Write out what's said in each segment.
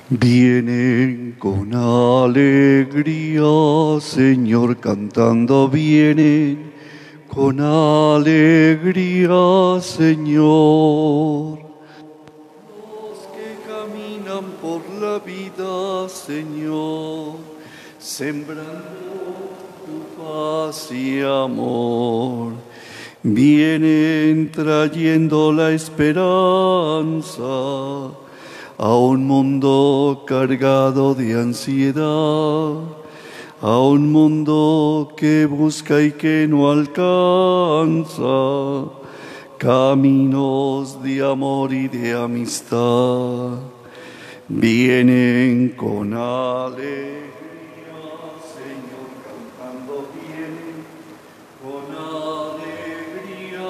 Vienen con alegría, Señor, cantando, vienen con alegría, Señor. Los que caminan por la vida, Señor, sembrando tu paz y amor, vienen trayendo la esperanza a un mundo cargado de ansiedad, a un mundo que busca y que no alcanza caminos de amor y de amistad. Vienen con alegría, Señor, cantando, vienen con alegría,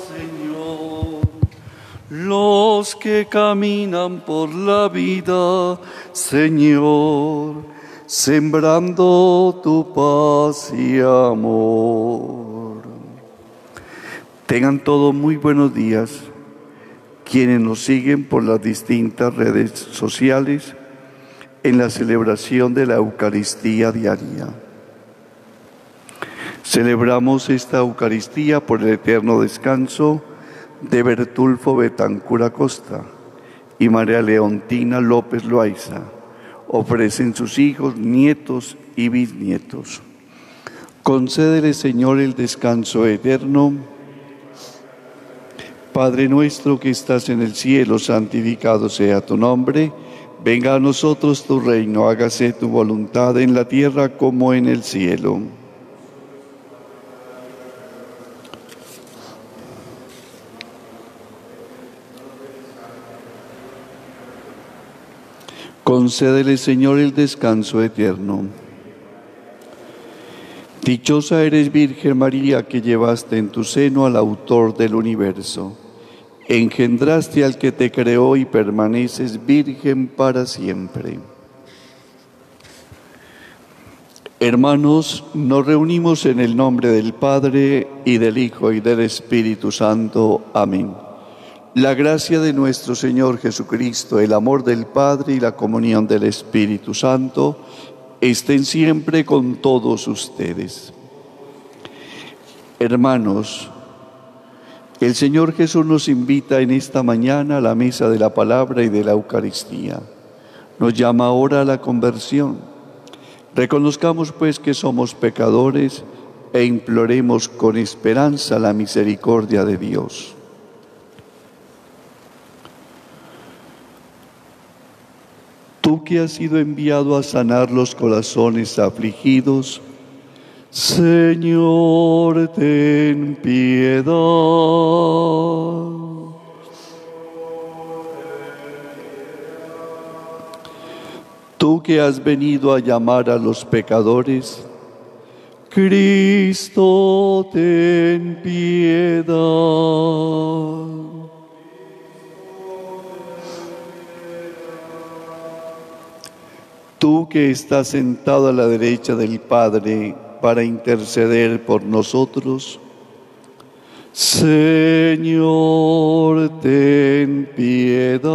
Señor. Los que caminan por la vida, Señor, sembrando tu paz y amor. Tengan todos muy buenos días quienes nos siguen por las distintas redes sociales en la celebración de la Eucaristía diaria. Celebramos esta Eucaristía por el eterno descanso de Bertulfo Betancur Acosta y María Leontina López Loaiza. Ofrecen sus hijos, nietos y bisnietos. Concédele, Señor, el descanso eterno. Padre nuestro que estás en el cielo, santificado sea tu nombre. Venga a nosotros tu reino, hágase tu voluntad en la tierra como en el cielo. Concédele, Señor, el descanso eterno. Dichosa eres, Virgen María, que llevaste en tu seno al autor del universo. Engendraste al que te creó y permaneces virgen para siempre. Hermanos, nos reunimos en el nombre del Padre, y del Hijo, y del Espíritu Santo. Amén. La gracia de nuestro Señor Jesucristo, el amor del Padre y la comunión del Espíritu Santo estén siempre con todos ustedes. Hermanos, el Señor Jesús nos invita en esta mañana a la mesa de la palabra y de la Eucaristía. Nos llama ahora a la conversión. Reconozcamos pues que somos pecadores e imploremos con esperanza la misericordia de Dios. Tú que has sido enviado a sanar los corazones afligidos, Señor, ten piedad. Tú que has venido a llamar a los pecadores, Cristo, ten piedad. Tú que estás sentado a la derecha del Padre para interceder por nosotros, Señor, ten piedad.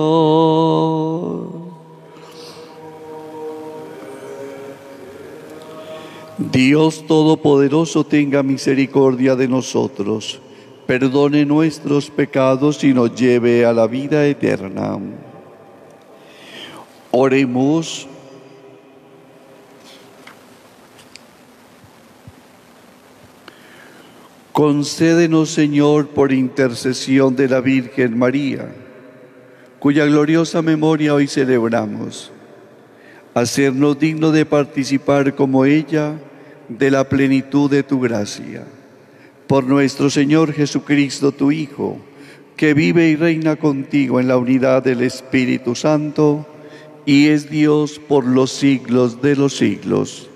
Dios Todopoderoso tenga misericordia de nosotros, perdone nuestros pecados y nos lleve a la vida eterna. Oremos. Concédenos, Señor, por intercesión de la Virgen María, cuya gloriosa memoria hoy celebramos, hacernos dignos de participar como ella de la plenitud de tu gracia. Por nuestro Señor Jesucristo, tu Hijo, que vive y reina contigo en la unidad del Espíritu Santo, y es Dios por los siglos de los siglos.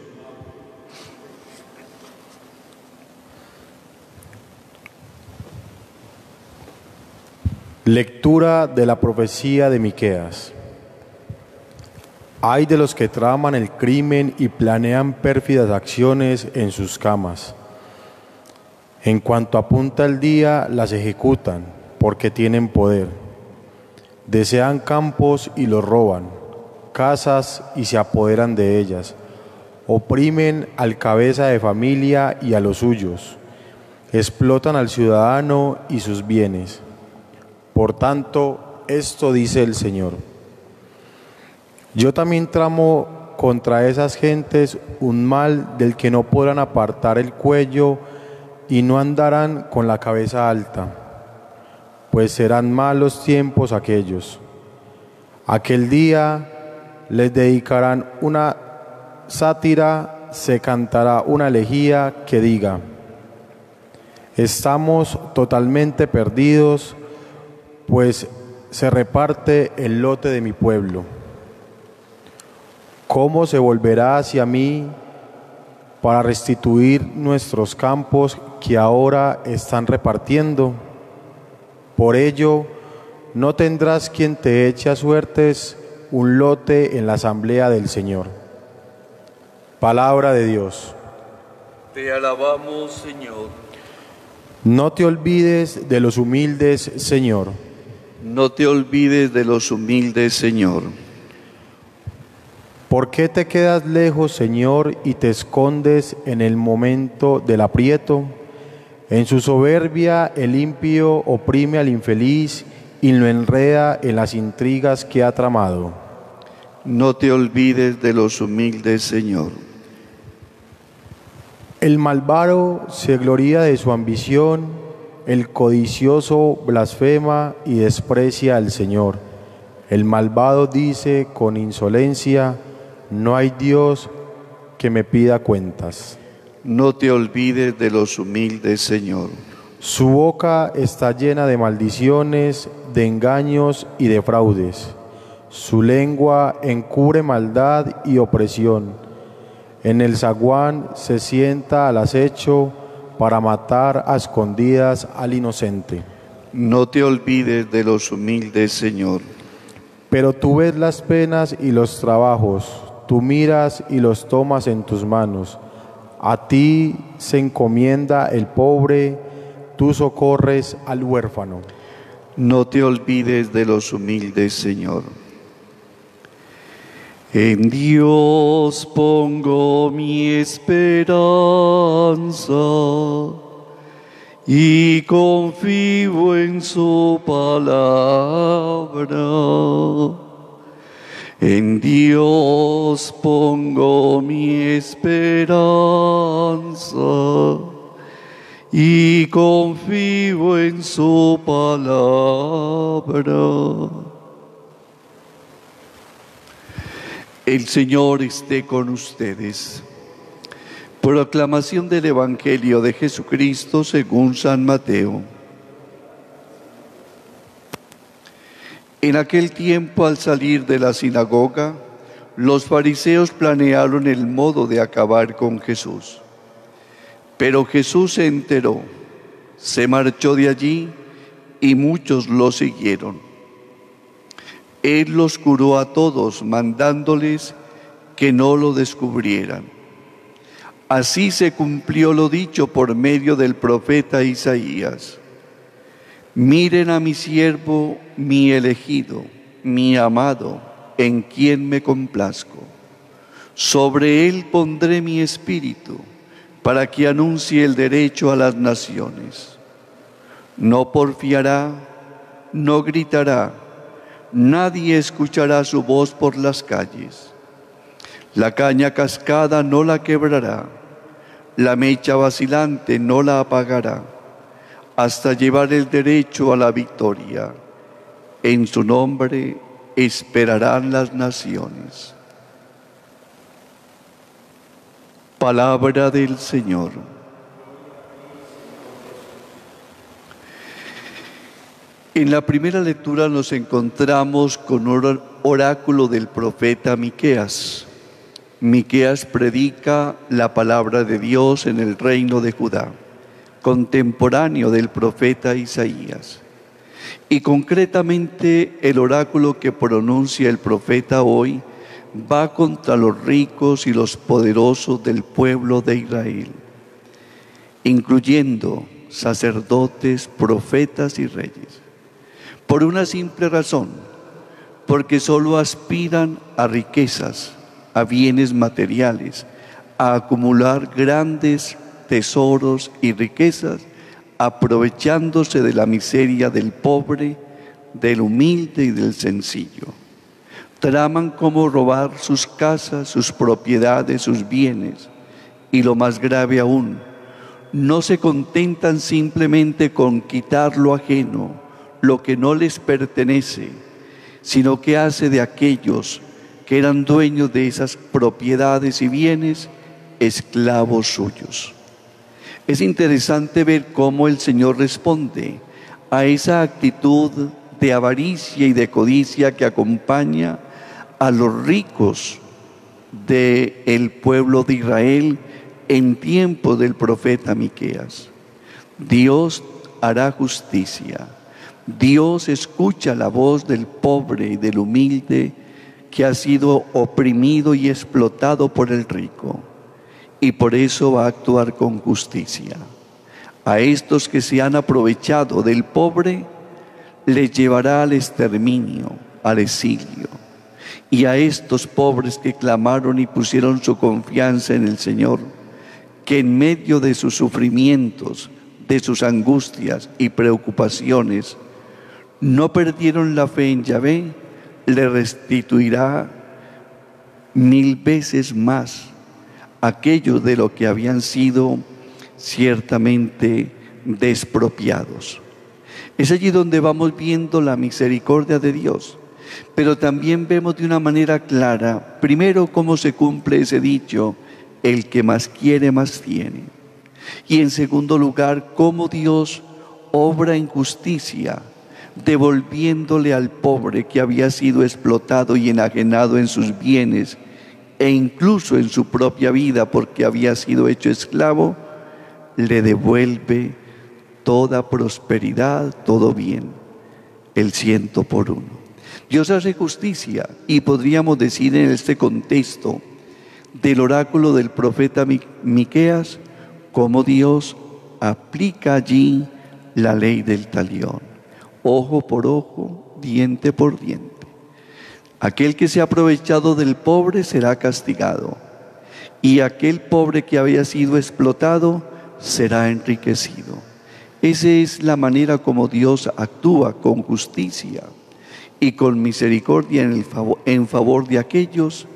Lectura de la profecía de Miqueas. Ay de los que traman el crimen y planean pérfidas acciones en sus camas. En cuanto apunta el día, las ejecutan, porque tienen poder. Desean campos y los roban. casas y se apoderan de ellas. Oprimen al cabeza de familia y a los suyos. Explotan al ciudadano y sus bienes. Por tanto, esto dice el Señor: yo también tramo contra esas gentes un mal del que no podrán apartar el cuello y no andarán con la cabeza alta, pues serán malos tiempos aquellos. Aquel día les dedicarán una sátira, se cantará una elegía que diga: estamos totalmente perdidos, pues se reparte el lote de mi pueblo. ¿Cómo se volverá hacia mí para restituir nuestros campos que ahora están repartiendo? Por ello, no tendrás quien te eche a suertes un lote en la asamblea del Señor. Palabra de Dios. Te alabamos, Señor. No te olvides de los humildes, Señor. No te olvides de los humildes, Señor. ¿Por qué te quedas lejos, Señor, y te escondes en el momento del aprieto? En su soberbia el impío oprime al infeliz y lo enreda en las intrigas que ha tramado. No te olvides de los humildes, Señor. El malvado se gloría de su ambición, el codicioso blasfema y desprecia al Señor. El malvado dice con insolencia: no hay Dios que me pida cuentas. No te olvides de los humildes, Señor. Su boca está llena de maldiciones, de engaños y de fraudes. Su lengua encubre maldad y opresión. En el zaguán se sienta al acecho para matar a escondidas al inocente. No te olvides de los humildes, Señor. Pero tú ves las penas y los trabajos, tú miras y los tomas en tus manos. A ti se encomienda el pobre, tú socorres al huérfano. No te olvides de los humildes, Señor. En Dios pongo mi esperanza y confío en su palabra. En Dios pongo mi esperanza y confío en su palabra. El Señor esté con ustedes. Proclamación del Evangelio de Jesucristo según San Mateo. En aquel tiempo, al salir de la sinagoga, los fariseos planearon el modo de acabar con Jesús. Pero Jesús se enteró, se marchó de allí y muchos lo siguieron. Él los curó a todos, mandándoles que no lo descubrieran. Así se cumplió lo dicho por medio del profeta Isaías. Miren a mi siervo, mi elegido, mi amado, en quien me complazco. Sobre él pondré mi espíritu, para que anuncie el derecho a las naciones. No porfiará, no gritará, nadie escuchará su voz por las calles. La caña cascada no la quebrará, la mecha vacilante no la apagará, hasta llevar el derecho a la victoria. En su nombre esperarán las naciones. Palabra del Señor. En la primera lectura nos encontramos con un oráculo del profeta Miqueas. Miqueas predica la palabra de Dios en el reino de Judá, contemporáneo del profeta Isaías. Y concretamente el oráculo que pronuncia el profeta hoy va contra los ricos y los poderosos del pueblo de Israel, incluyendo sacerdotes, profetas y reyes. Por una simple razón, porque solo aspiran a riquezas, a bienes materiales, a acumular grandes tesoros y riquezas, aprovechándose de la miseria del pobre, del humilde y del sencillo. Traman cómo robar sus casas, sus propiedades, sus bienes, y lo más grave aún, no se contentan simplemente con quitar lo ajeno, lo que no les pertenece, sino que hace de aquellos que eran dueños de esas propiedades y bienes esclavos suyos. Es interesante ver cómo el Señor responde a esa actitud de avaricia y de codicia que acompaña a los ricos del pueblo de Israel en tiempo del profeta Miqueas. Dios hará justicia. Dios escucha la voz del pobre y del humilde que ha sido oprimido y explotado por el rico, y por eso va a actuar con justicia. A estos que se han aprovechado del pobre, les llevará al exterminio, al exilio. Y a estos pobres que clamaron y pusieron su confianza en el Señor, que en medio de sus sufrimientos, de sus angustias y preocupaciones, no perdieron la fe en Yahvé, le restituirá 1000 veces más aquellos de lo que habían sido ciertamente despropiados. Es allí donde vamos viendo la misericordia de Dios, pero también vemos de una manera clara, primero, cómo se cumple ese dicho: el que más quiere, más tiene. Y en segundo lugar, cómo Dios obra en justicia, devolviéndole al pobre que había sido explotado y enajenado en sus bienes e incluso en su propia vida porque había sido hecho esclavo, le devuelve toda prosperidad, todo bien, el 100 por 1. Dios hace justicia, y podríamos decir en este contexto del oráculo del profeta Miqueas, cómo Dios aplica allí la ley del talión: ojo por ojo, diente por diente. Aquel que se ha aprovechado del pobre será castigado, y aquel pobre que había sido explotado será enriquecido. Esa es la manera como Dios actúa, con justicia y con misericordia en favor de aquellos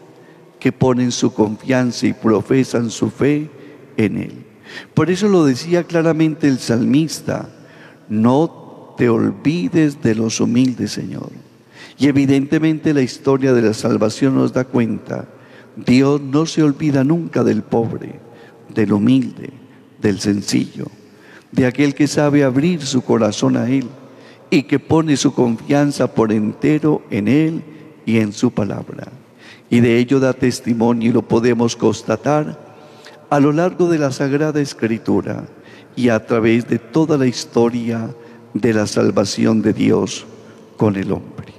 que ponen su confianza y profesan su fe en Él. Por eso lo decía claramente el salmista: no te olvides de los humildes, Señor. Y evidentemente la historia de la salvación nos da cuenta: Dios no se olvida nunca del pobre, del humilde, del sencillo, de aquel que sabe abrir su corazón a Él y que pone su confianza por entero en Él y en su palabra. Y de ello da testimonio, y lo podemos constatar a lo largo de la Sagrada Escritura y a través de toda la historia de la salvación de Dios con el hombre.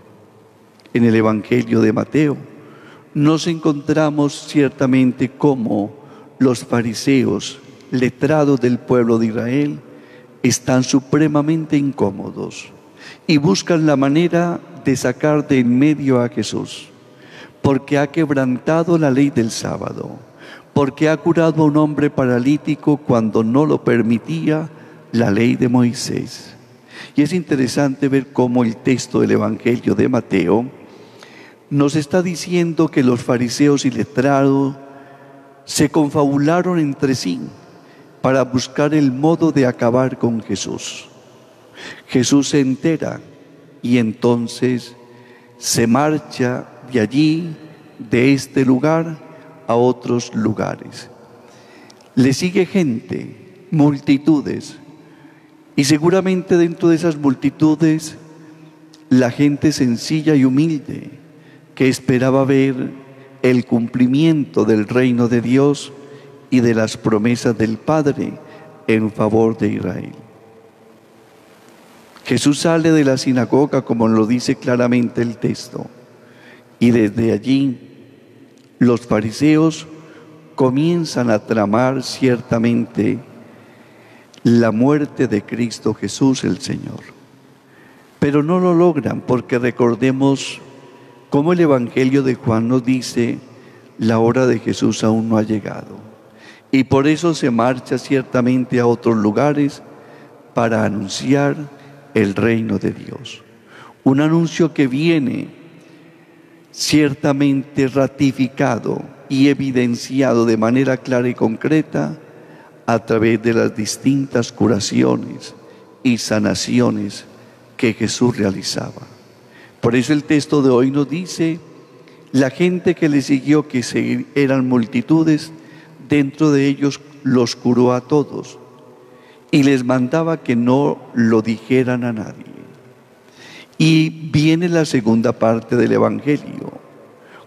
En el Evangelio de Mateo nos encontramos ciertamente cómo los fariseos, letrados del pueblo de Israel, están supremamente incómodos y buscan la manera de sacar de en medio a Jesús, porque ha quebrantado la ley del sábado, porque ha curado a un hombre paralítico cuando no lo permitía la ley de Moisés. Y es interesante ver cómo el texto del Evangelio de Mateo nos está diciendo que los fariseos y letrados se confabularon entre sí para buscar el modo de acabar con Jesús. Jesús se entera y entonces se marcha de allí, de este lugar, a otros lugares. Le sigue gente, multitudes, y seguramente dentro de esas multitudes la gente sencilla y humilde que esperaba ver el cumplimiento del reino de Dios y de las promesas del Padre en favor de Israel. Jesús sale de la sinagoga, como lo dice claramente el texto, y desde allí los fariseos comienzan a tramar ciertamente la muerte de Cristo Jesús el Señor. Pero no lo logran, porque recordemos Como el Evangelio de Juan nos dice, la hora de Jesús aún no ha llegado. Y por eso se marcha ciertamente a otros lugares para anunciar el reino de Dios. Un anuncio que viene ciertamente ratificado y evidenciado de manera clara y concreta a través de las distintas curaciones y sanaciones que Jesús realizaba. Por eso el texto de hoy nos dice, la gente que le siguió, que eran multitudes, dentro de ellos los curó a todos y les mandaba que no lo dijeran a nadie. Y viene la segunda parte del Evangelio,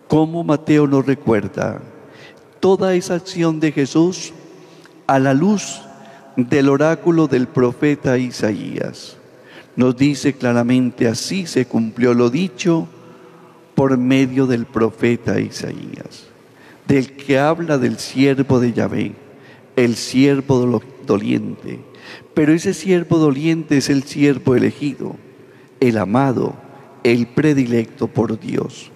como Mateo nos recuerda toda esa acción de Jesús a la luz del oráculo del profeta Isaías. Nos dice claramente, así se cumplió lo dicho por medio del profeta Isaías, del que habla del siervo de Yahvé, el siervo doliente. Pero ese siervo doliente es el siervo elegido, el amado, el predilecto por Dios.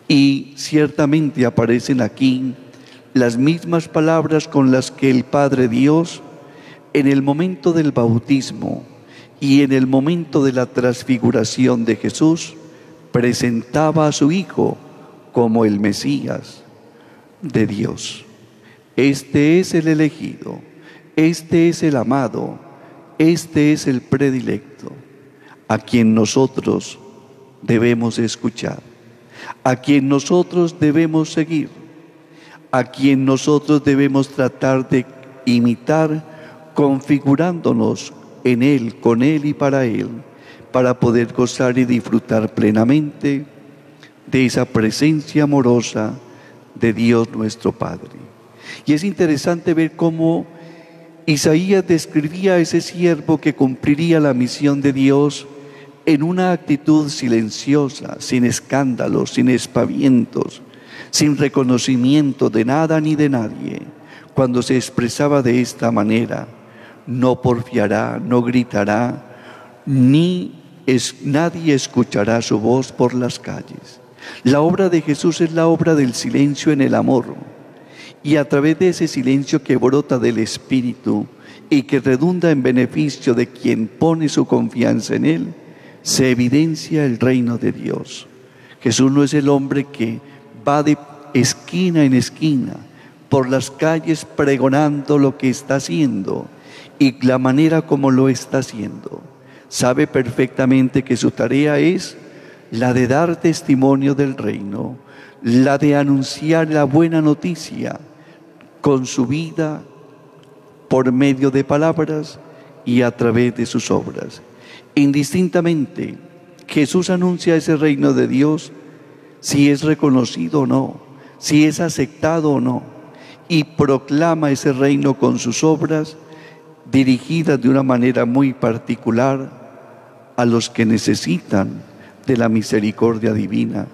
Y ciertamente aparecen aquí las mismas palabras con las que el Padre Dios, en el momento del bautismo y en el momento de la transfiguración de Jesús, presentaba a su Hijo como el Mesías de Dios. Este es el elegido, este es el amado, este es el predilecto, a quien nosotros debemos escuchar, a quien nosotros debemos seguir, a quien nosotros debemos tratar de imitar, configurándonos en Él, con Él y para Él, para poder gozar y disfrutar plenamente de esa presencia amorosa de Dios nuestro Padre. Y es interesante ver cómo Isaías describía a ese siervo que cumpliría la misión de Dios en una actitud silenciosa, sin escándalos, sin espavientos, sin reconocimiento de nada ni de nadie. Cuando se expresaba de esta manera, no porfiará, no gritará, nadie escuchará su voz por las calles. La obra de Jesús es la obra del silencio en el amor. Y a través de ese silencio que brota del Espíritu y que redunda en beneficio de quien pone su confianza en Él, se evidencia el reino de Dios. Jesús no es el hombre que va de esquina en esquina por las calles pregonando lo que está haciendo y la manera como lo está haciendo. Sabe perfectamente que su tarea es la de dar testimonio del reino, la de anunciar la buena noticia con su vida, por medio de palabras y a través de sus obras. Indistintamente, Jesús anuncia ese reino de Dios si es reconocido o no, si es aceptado o no, y proclama ese reino con sus obras dirigidas de una manera muy particular a los que necesitan de la misericordia divina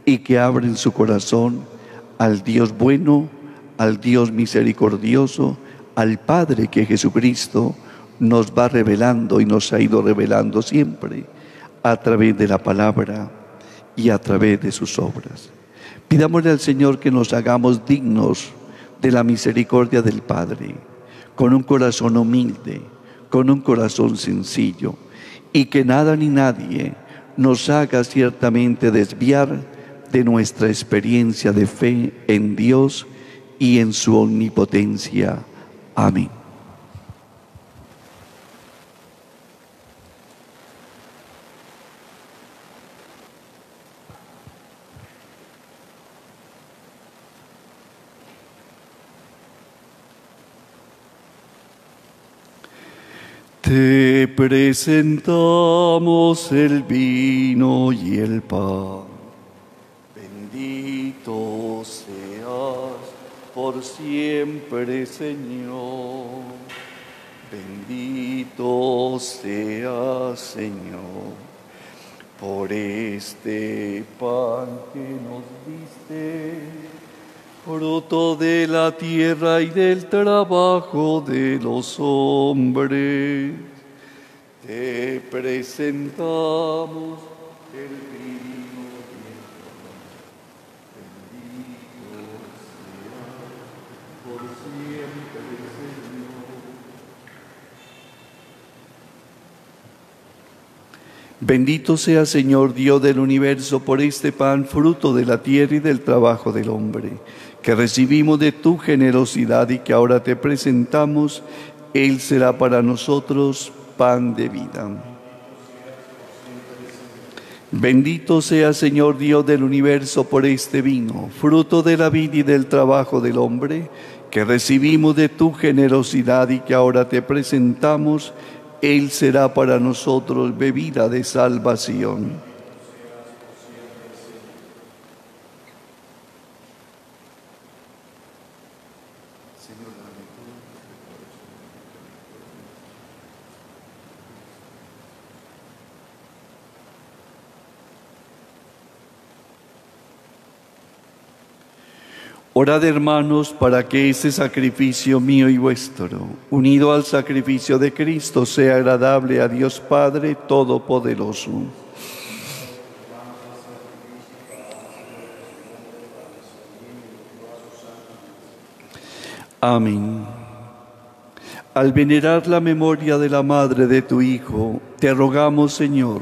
y que abren su corazón al Dios bueno, al Dios misericordioso, al Padre que Jesucristo nos va revelando y nos ha ido revelando siempre a través de la palabra y a través de sus obras. Pidámosle al Señor que nos hagamos dignos de la misericordia del Padre, con un corazón humilde, con un corazón sencillo, y que nada ni nadie nos haga ciertamente desviar de nuestra experiencia de fe en Dios y en su omnipotencia. Amén. Te presentamos el vino y el pan. Bendito seas por siempre, Señor. Bendito seas, Señor, por este pan que nos diste, fruto de la tierra y del trabajo de los hombres. Te presentamos el vino y el pan. Bendito sea, Señor Dios del universo, por este pan, fruto de la tierra y del trabajo del hombre, que recibimos de tu generosidad y que ahora te presentamos. Él será para nosotros pan de vida. Bendito sea, Señor Dios del universo, por este vino, fruto de la vida y del trabajo del hombre, que recibimos de tu generosidad y que ahora te presentamos. Él será para nosotros bebida de salvación. Orad, hermanos, para que este sacrificio mío y vuestro, unido al sacrificio de Cristo, sea agradable a Dios Padre Todopoderoso. Amén. Al venerar la memoria de la madre de tu Hijo, te rogamos, Señor,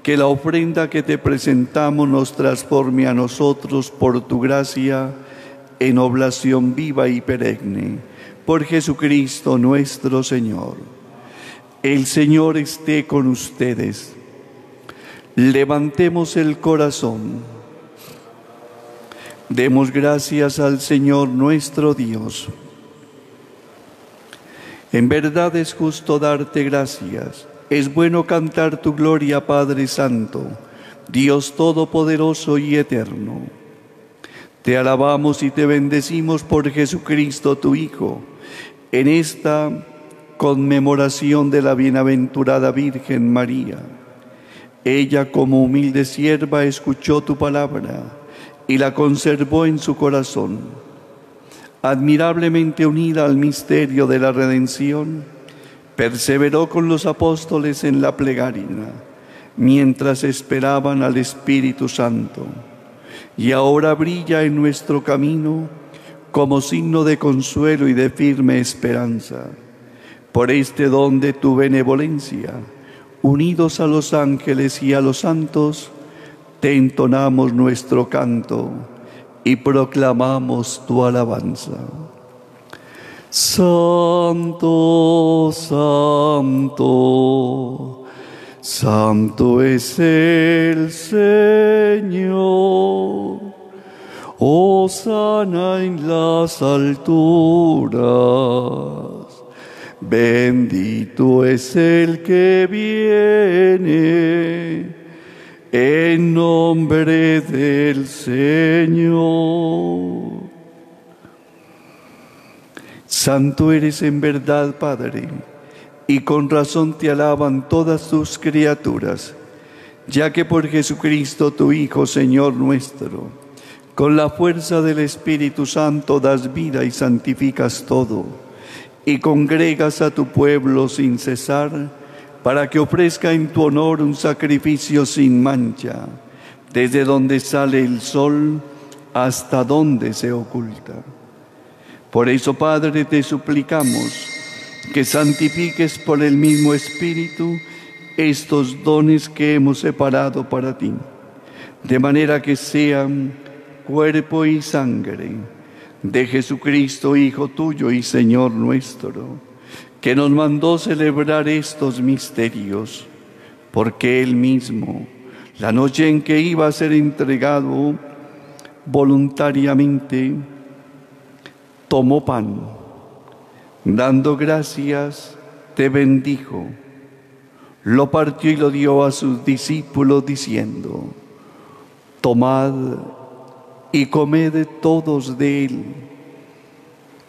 que la ofrenda que te presentamos nos transforme a nosotros por tu gracia en oblación viva y perenne, por Jesucristo nuestro Señor. El Señor esté con ustedes. Levantemos el corazón. Demos gracias al Señor nuestro Dios. En verdad es justo darte gracias. Es bueno cantar tu gloria, Padre Santo, Dios Todopoderoso y Eterno. Te alabamos y te bendecimos por Jesucristo, tu Hijo, en esta conmemoración de la bienaventurada Virgen María. Ella, como humilde sierva, escuchó tu palabra y la conservó en su corazón. Admirablemente unida al misterio de la redención, perseveró con los apóstoles en la plegaria, mientras esperaban al Espíritu Santo. Y ahora brilla en nuestro camino como signo de consuelo y de firme esperanza. Por este don de tu benevolencia, unidos a los ángeles y a los santos, te entonamos nuestro canto y proclamamos tu alabanza. Santo, santo, santo es el Señor. Hosana en las alturas. Bendito es el que viene en nombre del Señor. Santo eres en verdad, Padre, y con razón te alaban todas tus criaturas, ya que por Jesucristo, tu Hijo, Señor nuestro, con la fuerza del Espíritu Santo das vida y santificas todo, y congregas a tu pueblo sin cesar, para que ofrezca en tu honor un sacrificio sin mancha, desde donde sale el sol hasta donde se oculta. Por eso, Padre, te suplicamos que santifiques por el mismo Espíritu estos dones que hemos separado para ti, de manera que sean cuerpo y sangre de Jesucristo, Hijo tuyo y Señor nuestro, que nos mandó celebrar estos misterios, porque Él mismo, la noche en que iba a ser entregado voluntariamente, tomó pan, dando gracias, te bendijo, lo partió y lo dio a sus discípulos diciendo: tomad y comed todos de él,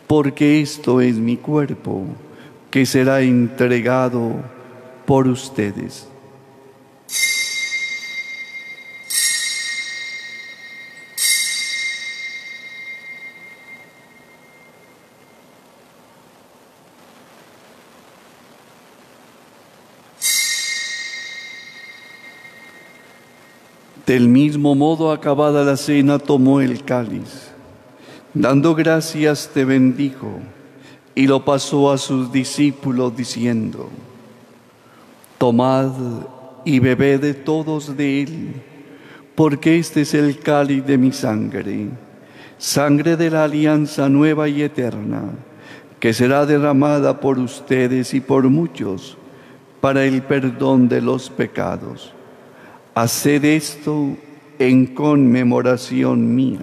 porque esto es mi cuerpo, que será entregado por ustedes. Del mismo modo, acabada la cena, tomó el cáliz. Dando gracias, te bendijo y lo pasó a sus discípulos diciendo: tomad y bebed todos de él, porque este es el cáliz de mi sangre, sangre de la alianza nueva y eterna, que será derramada por ustedes y por muchos para el perdón de los pecados. Haced esto en conmemoración mía.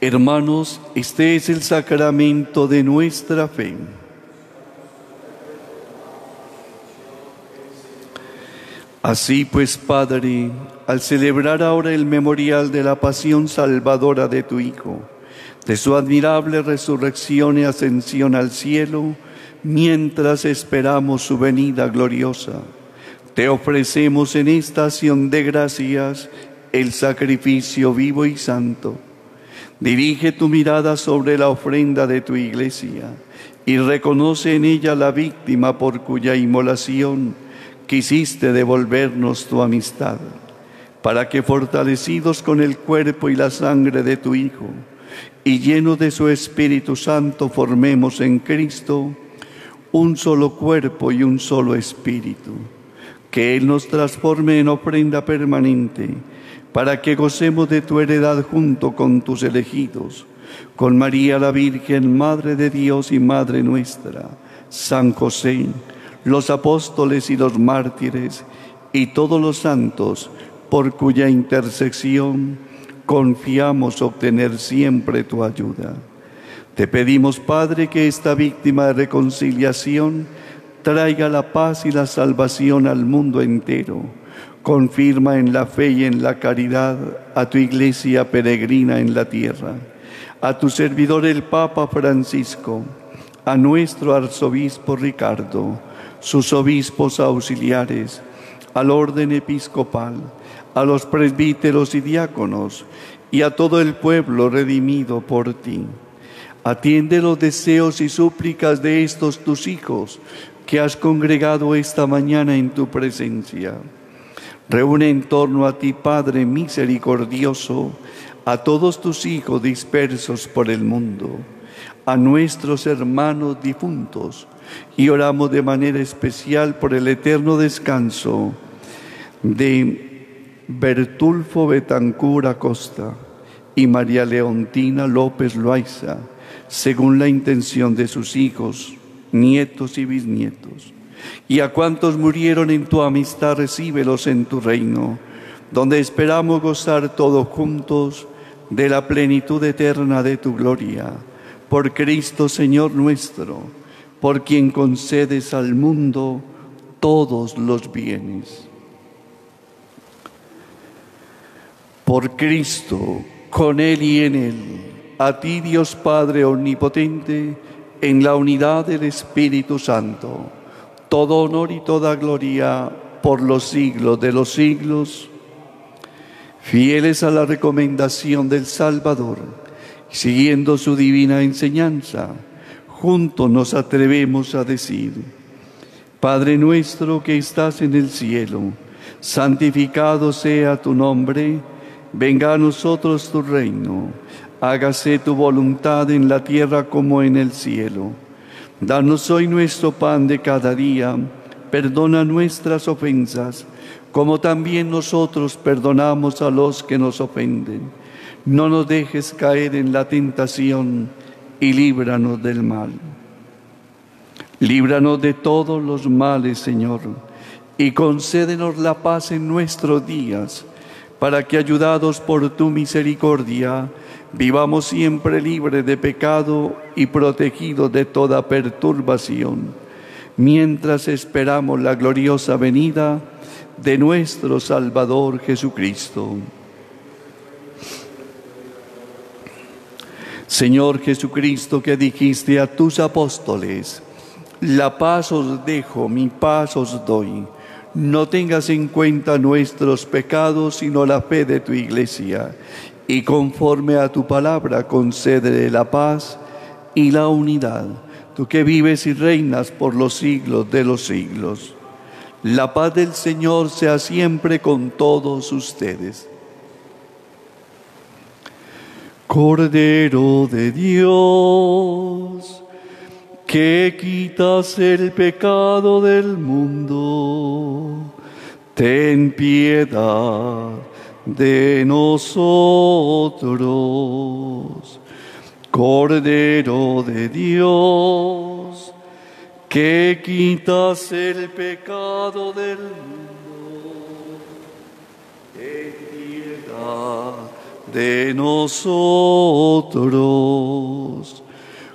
Hermanos, este es el sacramento de nuestra fe. Así pues, Padre, al celebrar ahora el memorial de la pasión salvadora de tu Hijo, de su admirable resurrección y ascensión al cielo, mientras esperamos su venida gloriosa, te ofrecemos en esta acción de gracias el sacrificio vivo y santo. Dirige tu mirada sobre la ofrenda de tu Iglesia y reconoce en ella la víctima por cuya inmolación quisiste devolvernos tu amistad, para que fortalecidos con el cuerpo y la sangre de tu Hijo y llenos de su Espíritu Santo formemos en Cristo un solo cuerpo y un solo espíritu. Que Él nos transforme en ofrenda permanente, para que gocemos de tu heredad junto con tus elegidos, con María la Virgen, Madre de Dios y Madre nuestra, San José, los apóstoles y los mártires, y todos los santos, por cuya intercesión confiamos obtener siempre tu ayuda. Te pedimos, Padre, que esta víctima de reconciliación traiga la paz y la salvación al mundo entero. Confirma en la fe y en la caridad a tu Iglesia peregrina en la tierra, a tu servidor el Papa Francisco, a nuestro arzobispo Ricardo, sus obispos auxiliares, al orden episcopal, a los presbíteros y diáconos, y a todo el pueblo redimido por ti. Atiende los deseos y súplicas de estos tus hijos, que has congregado esta mañana en tu presencia. Reúne en torno a ti, Padre misericordioso, a todos tus hijos dispersos por el mundo, a nuestros hermanos difuntos, y oramos de manera especial por el eterno descanso de Bertulfo Betancur Acosta y María Leontina López Loaiza, según la intención de sus hijos, nietos y bisnietos. Y a cuantos murieron en tu amistad, recíbelos en tu reino, donde esperamos gozar todos juntos de la plenitud eterna de tu gloria. Por Cristo, Señor nuestro, por quien concedes al mundo todos los bienes. Por Cristo, con Él y en Él, a ti, Dios Padre omnipotente, en la unidad del Espíritu Santo, todo honor y toda gloria por los siglos de los siglos. Fieles a la recomendación del Salvador, siguiendo su divina enseñanza, juntos nos atrevemos a decir: Padre nuestro que estás en el cielo, santificado sea tu nombre, venga a nosotros tu reino, hágase tu voluntad en la tierra como en el cielo. Danos hoy nuestro pan de cada día, perdona nuestras ofensas, como también nosotros perdonamos a los que nos ofenden. No nos dejes caer en la tentación y líbranos del mal. Líbranos de todos los males, Señor, y concédenos la paz en nuestros días, para que, ayudados por tu misericordia, vivamos siempre libres de pecado y protegidos de toda perturbación, mientras esperamos la gloriosa venida de nuestro Salvador Jesucristo. Señor Jesucristo, que dijiste a tus apóstoles: la paz os dejo, mi paz os doy. No tengas en cuenta nuestros pecados, sino la fe de tu Iglesia, y conforme a tu palabra concédele la paz y la unidad, tú que vives y reinas por los siglos de los siglos. La paz del Señor sea siempre con todos ustedes. Cordero de Dios, que quitas el pecado del mundo, ten piedad de nosotros. Cordero de Dios, que quitas el pecado del mundo, ten piedad de nosotros.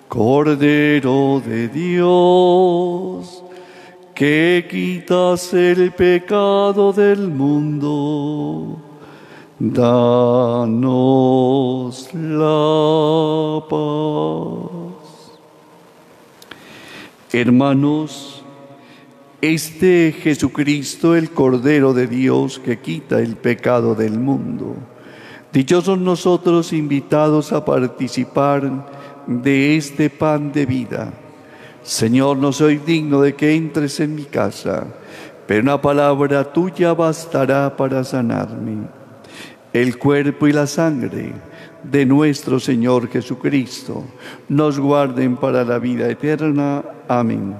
Cordero de Dios, que quitas el pecado del mundo, danos la paz. Hermanos, este Jesucristo, el Cordero de Dios que quita el pecado del mundo. Dichosos nosotros invitados a participar de este pan de vida. Señor, no soy digno de que entres en mi casa, pero una palabra tuya bastará para sanarme. El cuerpo y la sangre de nuestro Señor Jesucristo nos guarden para la vida eterna. Amén.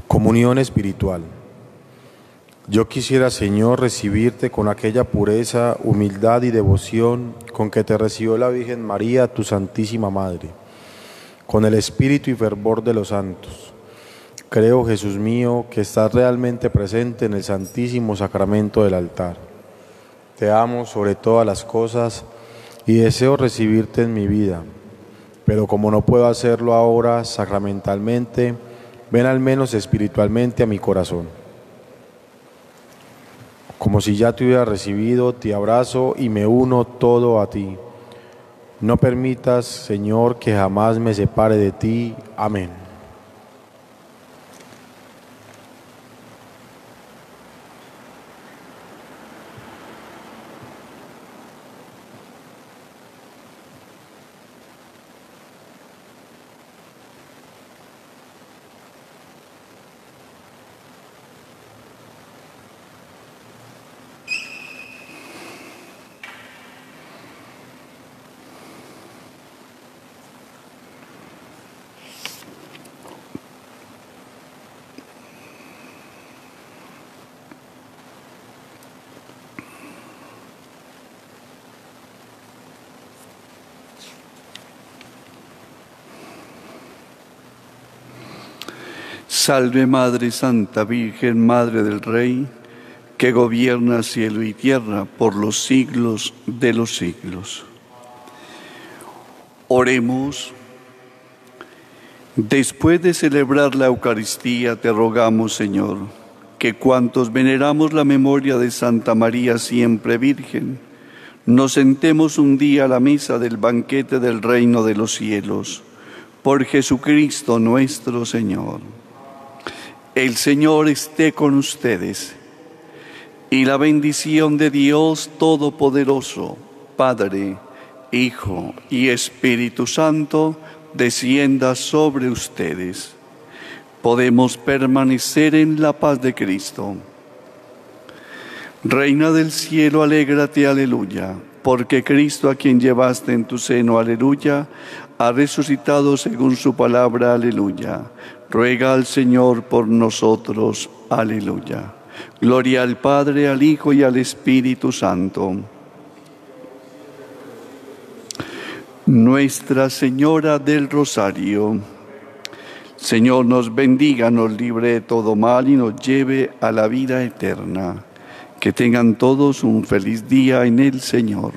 Comunión espiritual. Yo quisiera, Señor, recibirte con aquella pureza, humildad y devoción con que te recibió la Virgen María, tu Santísima Madre, con el espíritu y fervor de los santos. Creo, Jesús mío, que estás realmente presente en el Santísimo Sacramento del altar. Te amo sobre todas las cosas y deseo recibirte en mi vida, pero como no puedo hacerlo ahora sacramentalmente, ven al menos espiritualmente a mi corazón. Como si ya te hubiera recibido, te abrazo y me uno todo a ti. No permitas, Señor, que jamás me separe de ti. Amén. Salve Madre Santa Virgen, Madre del Rey, que gobierna cielo y tierra por los siglos de los siglos. Oremos. Después de celebrar la Eucaristía, te rogamos, Señor, que cuantos veneramos la memoria de Santa María siempre Virgen, nos sentemos un día a la mesa del banquete del reino de los cielos, por Jesucristo nuestro Señor. El Señor esté con ustedes, y la bendición de Dios Todopoderoso, Padre, Hijo y Espíritu Santo, descienda sobre ustedes. Podemos permanecer en la paz de Cristo. Reina del cielo, alégrate, aleluya, porque Cristo, a quien llevaste en tu seno, aleluya, ha resucitado según su palabra, aleluya. Ruega al Señor por nosotros, aleluya. Gloria al Padre, al Hijo y al Espíritu Santo. Nuestra Señora del Rosario, Señor, nos bendiga, nos libre de todo mal y nos lleve a la vida eterna. Que tengan todos un feliz día en el Señor.